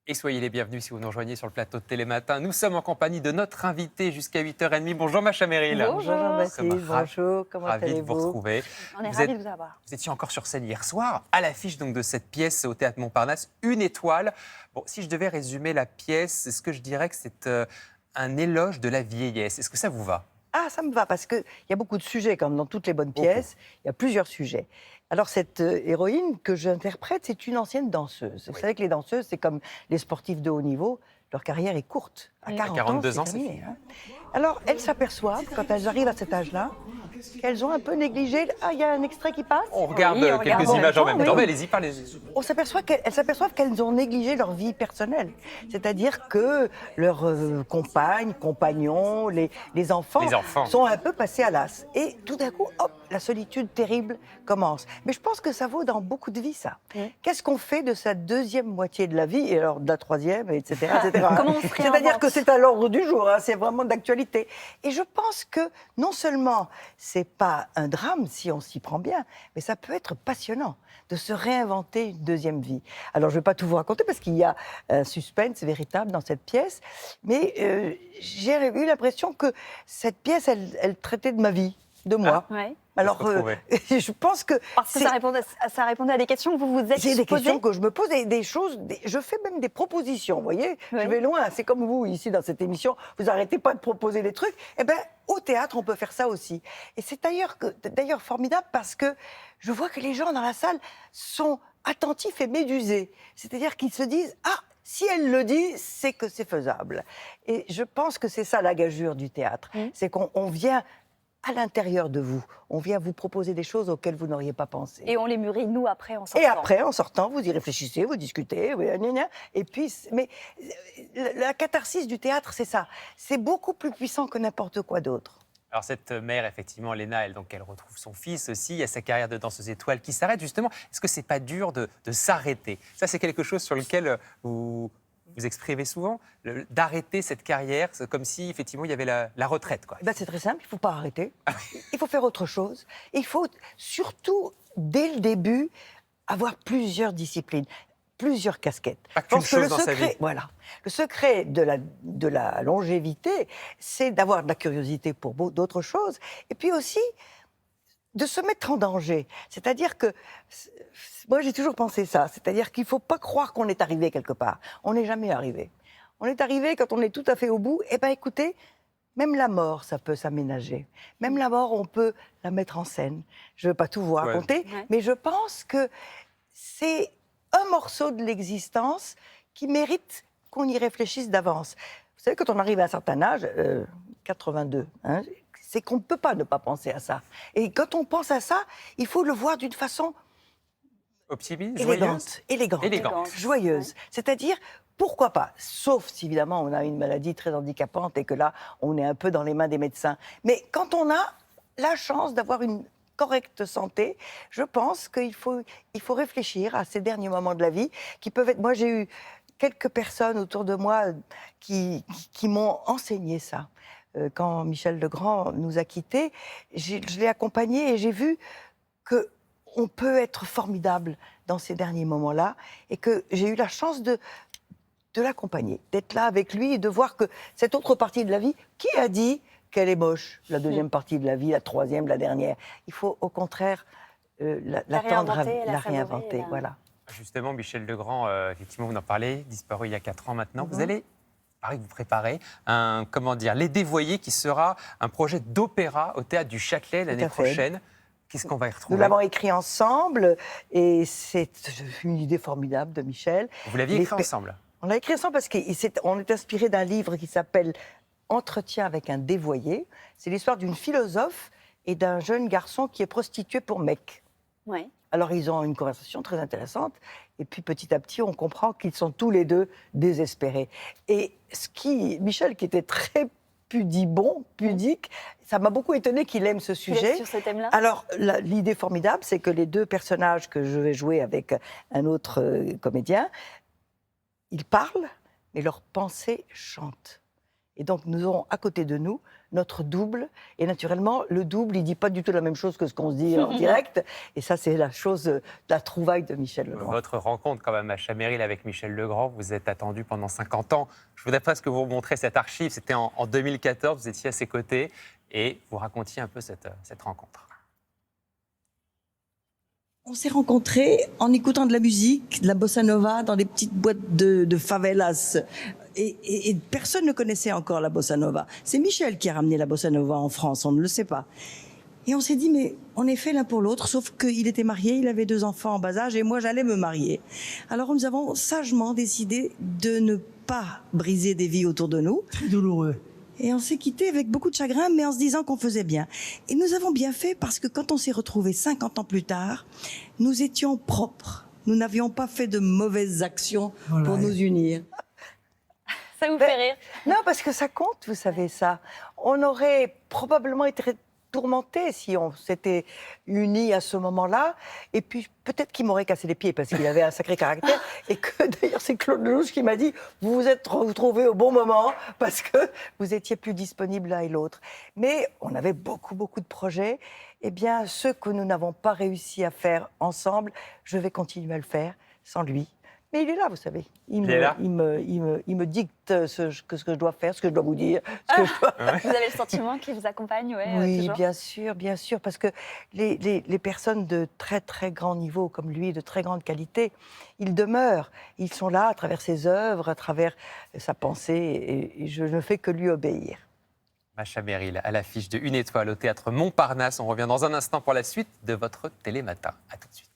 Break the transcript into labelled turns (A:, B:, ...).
A: Et soyez les bienvenus si vous nous rejoignez sur le plateau de Télématin. Nous sommes en compagnie de notre invité jusqu'à 8h30. Bonjour Macha Meryl.
B: Bonjour Jean-Baptiste, bonjour, comment
A: Ravi de vous
B: allez-vous?
A: retrouver.
C: On est
A: Vous
C: ravis
A: êtes-
C: de vous avoir.
A: Vous étiez encore sur scène hier soir, à l'affiche donc de cette pièce au Théâtre Montparnasse, Une étoile. Bon, si je devais résumer la pièce, est-ce que je dirais que c'est un éloge de la vieillesse? Est-ce que ça vous va?
B: Ah, ça me va, parce qu'il y a beaucoup de sujets, comme dans toutes les bonnes
A: Beaucoup.
B: pièces, il y a plusieurs sujets. Alors, cette héroïne que j'interprète, c'est une ancienne danseuse. Vous savez que les danseuses, c'est comme les sportifs de haut niveau, leur carrière est courte. À 40
A: 42
B: ans,
A: ans,
B: c'est
A: c'est
B: terminé.
A: fini.
B: Hein. Alors, elles s'aperçoivent, quand elles arrivent à cet âge-là, qu'elles ont un peu négligé... Ah, il y a un extrait qui passe.
A: On regarde
C: Oui, on
A: quelques
C: regarde en
A: images en
C: même
A: même
C: temps,
A: temps.
B: oui.
A: Mais allez-y, parlez.
B: Elles s'aperçoivent qu'elles ont négligé leur vie personnelle. C'est-à-dire que leurs compagnes, compagnons, les enfants,
A: Les enfants.
B: sont un peu passés à l'as. Et tout d'un coup, hop, la solitude terrible commence. Mais je pense que ça vaut dans beaucoup de vies, ça. Qu'est-ce qu'on fait de sa deuxième moitié de la vie, et alors de la troisième, etc. etc.
C: Comment on se
B: C'est-à-dire
C: réinvente?
B: que c'est à l'ordre du jour, hein, c'est vraiment d'actualité. Et je pense que non seulement c'est pas un drame si on s'y prend bien, mais ça peut être passionnant de se réinventer une deuxième vie. Alors, je ne vais pas tout vous raconter parce qu'il y a un suspense véritable dans cette pièce, mais j'ai eu l'impression que cette pièce, elle traitait de ma vie, de moi.
C: Ouais.
B: Alors,
A: se retrouver.
B: je pense que
C: Parce que ça répondait à des questions que vous vous êtes
B: c'est des
C: posées.
B: questions que je me pose et des choses. Je fais même des propositions, vous voyez.
C: Oui.
B: Je vais loin. C'est comme vous, ici, dans cette émission. Vous n'arrêtez pas de proposer des trucs. Eh bien, au théâtre, on peut faire ça aussi. Et c'est d'ailleurs formidable parce que je vois que les gens dans la salle sont attentifs et médusés. C'est-à-dire qu'ils se disent « Ah, si elle le dit, c'est que c'est faisable. » Et je pense que c'est ça la gageure du théâtre. C'est qu'on vient à l'intérieur de vous. On vient vous proposer des choses auxquelles vous n'auriez pas pensé.
C: Et on les mûrit, nous, après, en sortant.
B: Et après, en sortant, vous y réfléchissez, vous discutez, oui, gna, gna. Et puis, mais la catharsis du théâtre, c'est ça. C'est beaucoup plus puissant que n'importe quoi d'autre.
A: Alors cette mère, effectivement, Léna, elle retrouve son fils aussi. Il y a sa carrière de danseuse étoile qui s'arrête justement. Est-ce que c'est pas dur de s'arrêter? Ça, c'est quelque chose sur lequel vous exprimez souvent, d'arrêter cette carrière, c'est comme si effectivement il y avait la retraite, quoi.
B: Ben, c'est très simple, il ne faut pas arrêter. Il faut faire autre chose. Et il faut surtout, dès le début, avoir plusieurs disciplines, plusieurs casquettes.
A: Pas qu'une
B: Je pense que
A: chose dans sa vie.
B: Voilà. Le secret de la longévité, c'est d'avoir de la curiosité pour d'autres choses. Et puis aussi, de se mettre en danger. C'est-à-dire que, moi j'ai toujours pensé ça, c'est-à-dire qu'il ne faut pas croire qu'on est arrivé quelque part. On n'est jamais arrivé. On est arrivé quand on est tout à fait au bout. Eh bien écoutez, même la mort, ça peut s'aménager. Même la mort, on peut la mettre en scène. Je ne veux pas tout vous raconter,
C: Ouais.
B: mais je pense que c'est un morceau de l'existence qui mérite qu'on y réfléchisse d'avance. Vous savez, quand on arrive à un certain âge, 82, hein, c'est qu'on ne peut pas ne pas penser à ça. Et quand on pense à ça, il faut le voir d'une façon
A: Optimiste, joyeuse.
B: élégante, joyeuse.
C: Ouais.
B: C'est-à-dire, pourquoi pas, sauf si évidemment on a une maladie très handicapante et que là, on est un peu dans les mains des médecins. Mais quand on a la chance d'avoir une correcte santé, je pense qu'il faut réfléchir à ces derniers moments de la vie qui peuvent être... Moi, j'ai eu quelques personnes autour de moi qui m'ont enseigné ça. Quand Michel Legrand nous a quittés, je l'ai accompagné et j'ai vu qu'on peut être formidable dans ces derniers moments-là et que j'ai eu la chance de l'accompagner, d'être là avec lui et de voir que cette autre partie de la vie, qui a dit qu'elle est moche, la deuxième partie de la vie, la troisième, la dernière? Il faut au contraire l'attendre,
C: réinventer, la
B: la
C: savourer,
B: réinventer.
C: la-
B: Voilà.
A: Justement, Michel Legrand, effectivement, vous en parlez, disparu il y a 4 ans maintenant.
B: Mhm.
A: Vous allez, pareil, vous préparez Les Dévoyés, qui sera un projet d'opéra au Théâtre du Châtelet l'année
B: à fait.
A: prochaine. Qu'est-ce qu'on va y
B: Nous
A: retrouver?
B: l'avons écrit ensemble et c'est une idée formidable de Michel.
A: Vous l'aviez écrit ensemble.
B: On l'a écrit ensemble parce qu'on est inspiré d'un livre qui s'appelle Entretien avec un dévoyé. C'est l'histoire d'une philosophe et d'un jeune garçon qui est prostitué pour mec.
C: Ouais.
B: Alors ils ont une conversation très intéressante et puis petit à petit on comprend qu'ils sont tous les deux désespérés. Et Michel qui était très pudique, ça m'a beaucoup étonné qu'il aime ce sujet.
C: Sur ce thème-là.
B: Alors, l'idée formidable, c'est que les deux personnages que je vais jouer avec un autre comédien, ils parlent, mais leurs pensées chantent. Et donc, nous aurons à côté de nous notre double. Et naturellement, le double, il dit pas du tout la même chose que ce qu'on se dit en direct. Et ça, c'est la trouvaille de Michel Legrand.
A: Votre rencontre, quand même, à Chameril avec Michel Legrand, vous êtes attendu pendant 50 ans. Je voudrais presque vous montrer cette archive. C'était en 2014, vous étiez à ses côtés et vous racontiez un peu cette rencontre.
D: On s'est rencontrés en écoutant de la musique, de la bossa nova, dans des petites boîtes de favelas. Et personne ne connaissait encore la bossa nova. C'est Michel qui a ramené la bossa nova en France, on ne le sait pas. Et on s'est dit, mais on est fait l'un pour l'autre, sauf qu'il était marié, il avait 2 enfants en bas âge, et moi j'allais me marier. Alors nous avons sagement décidé de ne pas briser des vies autour de nous.
E: Très douloureux.
D: Et on s'est quittés avec beaucoup de chagrin, mais en se disant qu'on faisait bien. Et nous avons bien fait parce que quand on s'est retrouvés 50 ans plus tard, nous étions propres. Nous n'avions pas fait de mauvaises actions pour nous unir.
C: Ça vous fait rire?
B: Non, parce que ça compte, vous savez ça. On aurait probablement été tourmenté si on s'était unis à ce moment-là. Et puis peut-être qu'il m'aurait cassé les pieds parce qu'il avait un sacré caractère. Et que d'ailleurs c'est Claude Lelouch qui m'a dit vous vous êtes retrouvés au bon moment parce que vous étiez plus disponibles l'un et l'autre. Mais on avait beaucoup de projets. Eh bien, ceux que nous n'avons pas réussi à faire ensemble, je vais continuer à le faire sans lui. Mais il est là, vous savez. Il me dicte ce que je dois faire, ce que je dois vous dire.
C: Vous avez le sentiment qu'il vous accompagne,
B: Oui,
C: toujours?
B: bien sûr, parce que les personnes de très grand niveau comme lui, de très grande qualité, ils demeurent. Ils sont là à travers ses œuvres, à travers sa pensée, et je ne fais que lui obéir.
A: Macha Merrill, à l'affiche de Une étoile au théâtre Montparnasse. On revient dans un instant pour la suite de votre Télématin. À tout de suite.